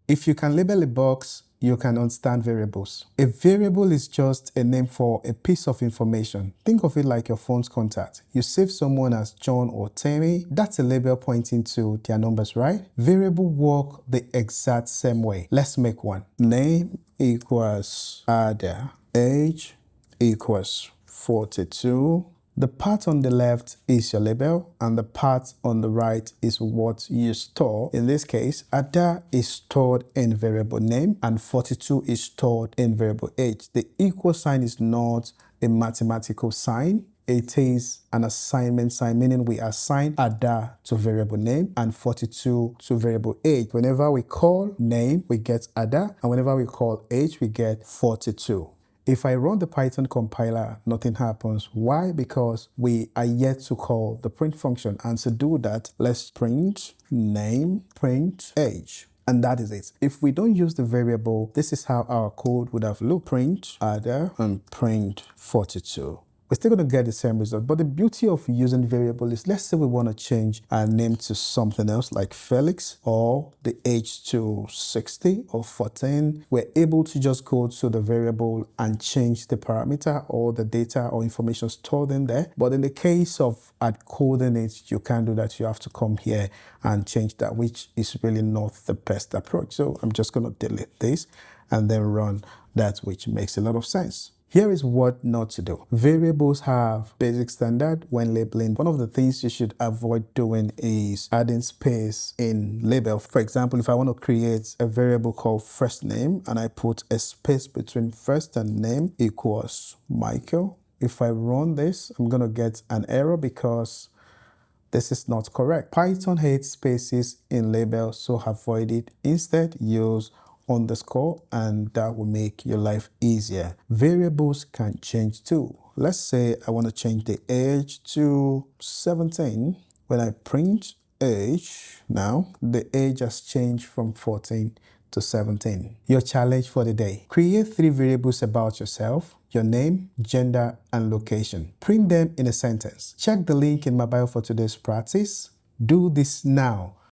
If you can label a box, you can understand variables. A variable is just a name for a piece of information. Think of it like your phone's contact. You save someone as John or Tammy, that's a label pointing to their numbers, right? Variable work the exact same way. Let's make one. Name equals Ada. Age equals 42. The part on the left is your label and the part on the right is what you store. In this case, Ada is stored in variable name and 42 is stored in variable age. The equal sign is not a mathematical sign. It is an assignment sign, meaning we assign Ada to variable name and 42 to variable age. Whenever we call name, we get Ada, and whenever we call age, we get 42. If I run the Python compiler, nothing happens. Why? Because we are yet to call the print function. And to do that, let's print name, print age. And that is it. If we don't use the variable, this is how our code would have looked. Print Ada and print 42. We're still going to get the same result. But the beauty of using variable is, let's say we want to change our name to something else like Felix, or the age to 60 or 14. We're able to just go to the variable and change the parameter or the data or information stored in there. But in the case of hardcoding it, you can't do that. You have to come here and change that, which is really not the best approach. So I'm just going to delete this and then run that, which makes a lot of sense. Here is what not to do. Variables have basic standard when labeling. One of the things you should avoid doing is adding space in label. For example, if I want to create a variable called first name and I put a space between first and name equals Michael. If I run this, I'm going to get an error because this is not correct. Python hates spaces in labels, so avoid it. Instead, use underscore, and that will make your life easier. Variables can change too. Let's say I want to change the age to 17. When I print age, now the age has changed from 14 to 17. Your challenge for the day: create 3 variables about yourself: your name, gender, and location. Print them in a sentence. Check the link in my bio for today's practice. Do this now.